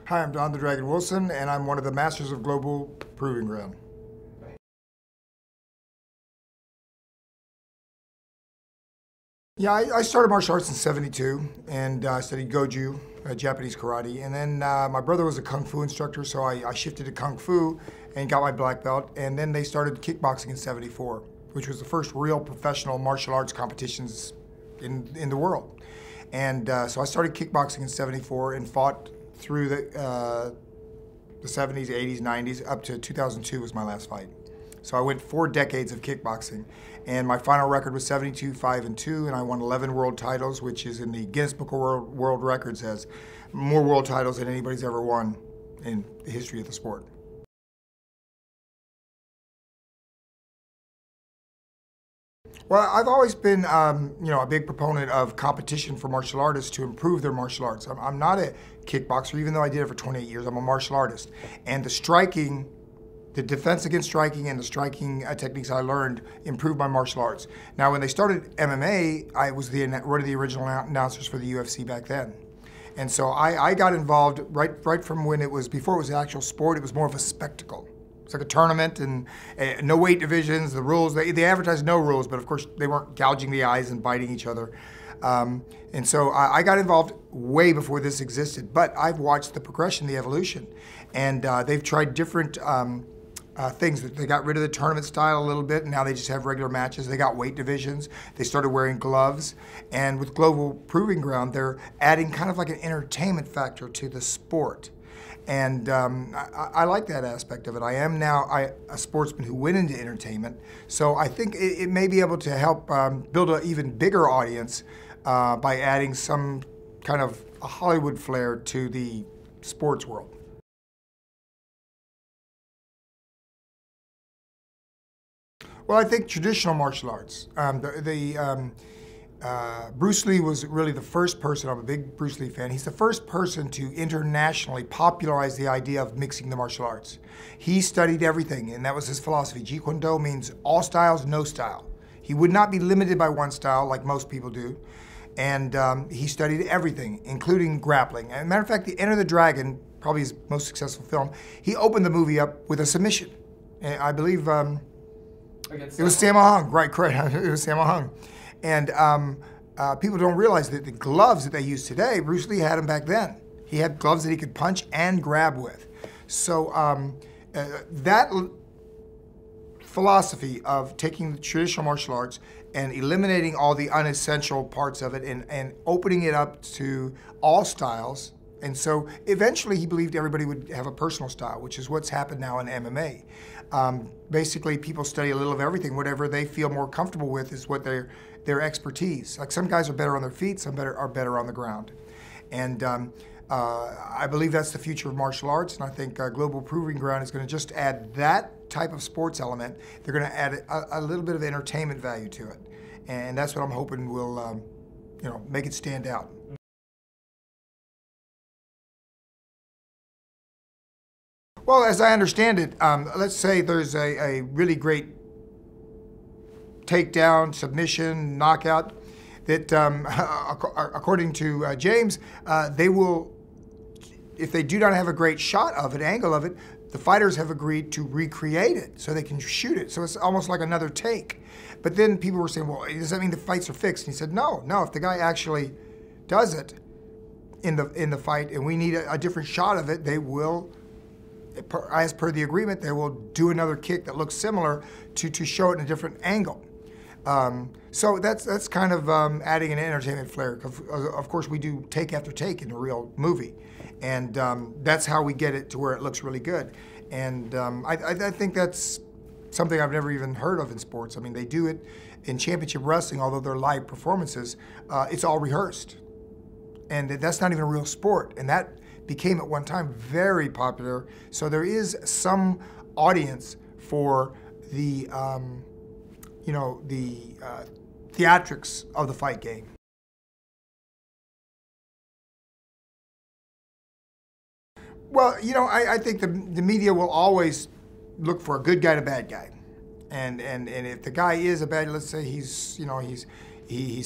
Hi, I'm Don the Dragon Wilson, and I'm one of the Masters of Global Proving Ground. Yeah, I started martial arts in '72 and studied Goju, Japanese karate. And then my brother was a Kung Fu instructor, so I shifted to Kung Fu and got my black belt. And then they started kickboxing in '74, which was the first real professional martial arts competitions in the world. And so I started kickboxing in '74 and fought through the '70s, '80s, '90s, up to 2002 was my last fight. So I went 4 decades of kickboxing, and my final record was 72-5-2, and I won 11 world titles, which is in the Guinness Book of World Records as more world titles than anybody's ever won in the history of the sport. Well, I've always been, a big proponent of competition for martial artists to improve their martial arts. I'm not a kickboxer, even though I did it for 28 years. I'm a martial artist, and the defense against striking and the striking techniques I learned improved my martial arts. Now, when they started MMA, I was one of the original announcers for the UFC back then. And so I got involved right from when before it was an actual sport, it was more of a spectacle. It's like a tournament and no weight divisions, the rules, they advertised no rules, but of course they weren't gouging the eyes and biting each other. And so I got involved way before this existed, but I've watched the progression, the evolution. And they've tried different things. They got rid of the tournament style a little bit, and now they just have regular matches. They got weight divisions. They started wearing gloves. And with Global Proving Ground, they're adding kind of like an entertainment factor to the sport. And I like that aspect of it. I am now a sportsman who went into entertainment, so I think it may be able to help build an even bigger audience by adding some kind of a Hollywood flair to the sports world. Well, I think traditional martial arts. Bruce Lee was really the first person, I'm a big Bruce Lee fan, he's the first person to internationally popularize the idea of mixing the martial arts. He studied everything, and that was his philosophy. Jeet Kune Do means all styles, no style. He would not be limited by one style like most people do. And he studied everything, including grappling. As a matter of fact, the Enter the Dragon, probably his most successful film, he opened the movie up with a submission. And I believe it was Sammo Hung, right, correct, it was Sammo Hung. And people don't realize that the gloves that they use today, Bruce Lee had them back then. He had gloves that he could punch and grab with. So that philosophy of taking the traditional martial arts and eliminating all the unessential parts of it and opening it up to all styles. And so eventually he believed everybody would have a personal style, which is what's happened now in MMA. Basically, people study a little of everything. Whatever they feel more comfortable with is what their expertise. Like some guys are better on their feet, some are better on the ground. And I believe that's the future of martial arts, and I think Global Proving Ground is going to just add that type of sports element. They're going to add a little bit of entertainment value to it. And that's what I'm hoping will make it stand out. Well, as I understand it, let's say there's a really great takedown, submission, knockout that, according to James, they will, if they do not have a great shot of it, angle of it, the fighters have agreed to recreate it so they can shoot it. So it's almost like another take. But then people were saying, well, does that mean the fights are fixed? And he said, no, if the guy actually does it in the fight and we need a different shot of it, they will, as per the agreement, they will do another kick that looks similar to show it in a different angle. So that's kind of adding an entertainment flair. Of course, we do take after take in a real movie, and that's how we get it to where it looks really good. And I think that's something I've never even heard of in sports. I mean, they do it in championship wrestling, although they're live performances. It's all rehearsed, and that's not even a real sport. And that became at one time very popular. So there is some audience for the theatrics of the fight game. Well, I think the media will always look for a good guy and a bad guy. And if the guy is a bad, let's say he's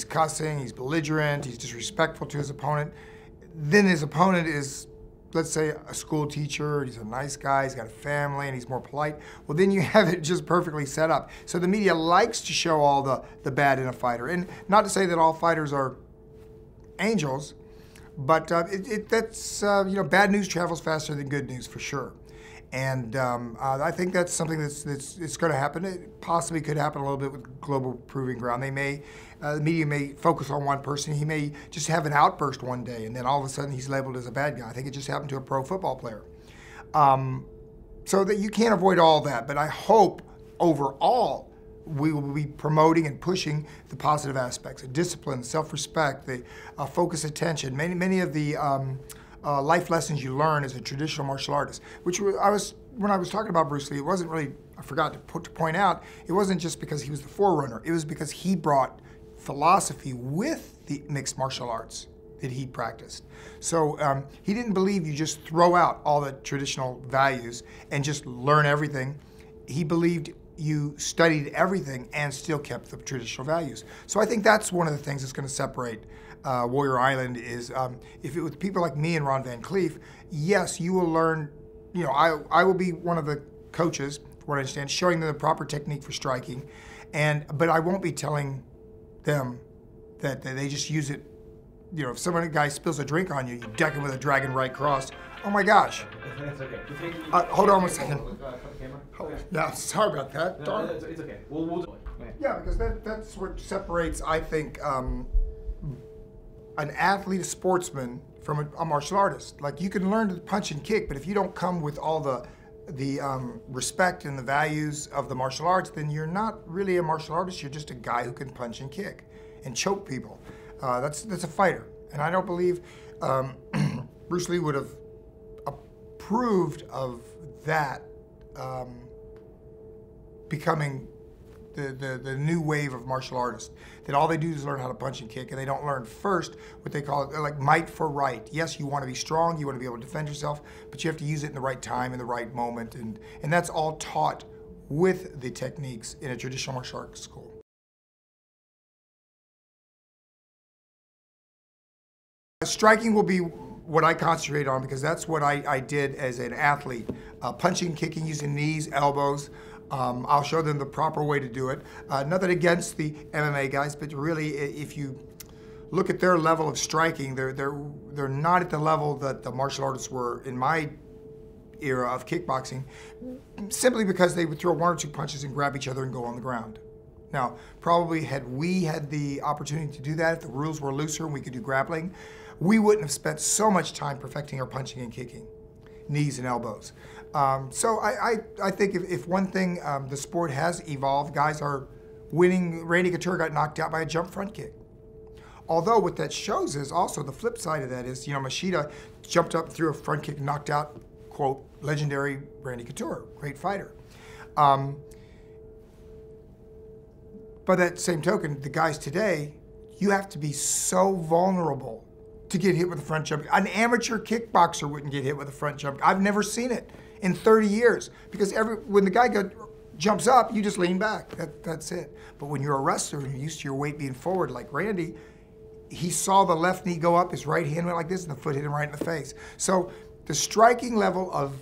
cussing, he's belligerent, he's disrespectful to his opponent, then his opponent is let's say, a school teacher, he's a nice guy, he's got a family, and he's more polite, well, then you have it just perfectly set up. So the media likes to show all the bad in a fighter. And not to say that all fighters are angels, but that's, bad news travels faster than good news, for sure. And I think that's something that's going to happen. It possibly could happen a little bit with Global Proving Ground. The media may focus on one person. He may just have an outburst one day, and then all of a sudden he's labeled as a bad guy. I think it just happened to a pro football player. So that you can't avoid all that, but I hope overall we will be promoting and pushing the positive aspects, the discipline, self-respect, the focused attention, many of the life lessons you learn as a traditional martial artist, which when I was talking about Bruce Lee, it wasn't really, I forgot to point out, it wasn't just because he was the forerunner, it was because he brought philosophy with the mixed martial arts that he practiced. So he didn't believe you just throw out all the traditional values and just learn everything. He believed you studied everything and still kept the traditional values. So I think that's one of the things that's going to separate Warrior Island is if it with people like me and Ron Van Cleef, yes, you will learn, I will be one of the coaches, from what I understand, showing them the proper technique for striking, but I won't be telling them that they just use it. If a guy spills a drink on you, you deck him with a dragon right cross. Oh my gosh. It's okay. Hold on one second. Yeah, sorry about that. No, it's okay. We'll do it. Yeah, because that's what separates, I think, an athlete, a sportsman, from a martial artist. Like, you can learn to punch and kick, but if you don't come with all the respect and the values of the martial arts, then you're not really a martial artist. You're just a guy who can punch and kick and choke people. That's a fighter, and I don't believe Bruce Lee would have approved of that becoming the new wave of martial artists, that all they do is learn how to punch and kick, and they don't learn first what they call like might for right. Yes, you want to be strong, you want to be able to defend yourself, but you have to use it in the right time, in the right moment, and that's all taught with the techniques in a traditional martial arts school. Striking will be what I concentrate on, because that's what I did as an athlete. Punching, kicking, using knees, elbows. I'll show them the proper way to do it. Nothing against the MMA guys, but really, if you look at their level of striking, they're not at the level that the martial artists were in my era of kickboxing, simply because they would throw one or two punches and grab each other and go on the ground. Now, probably had we had the opportunity to do that, if the rules were looser and we could do grappling, we wouldn't have spent so much time perfecting our punching and kicking, knees and elbows. So I think if one thing the sport has evolved, guys are winning. Randy Couture got knocked out by a jump front kick. Although what that shows is also the flip side of that is, Machida jumped up, threw a front kick, knocked out, quote, legendary Randy Couture, great fighter. By that same token, the guys today, you have to be so vulnerable to get hit with a front jump. An amateur kickboxer wouldn't get hit with a front jump. I've never seen it in 30 years, because when the guy jumps up, you just lean back. That's it. But when you're a wrestler and you're used to your weight being forward, like Randy, he saw the left knee go up, his right hand went like this, and the foot hit him right in the face. So the striking level of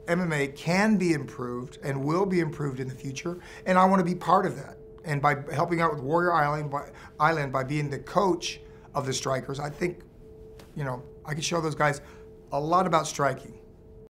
MMA can be improved and will be improved in the future, and I want to be part of that. And by helping out with Warrior Island, by being the coach of the strikers, I think, I can show those guys a lot about striking.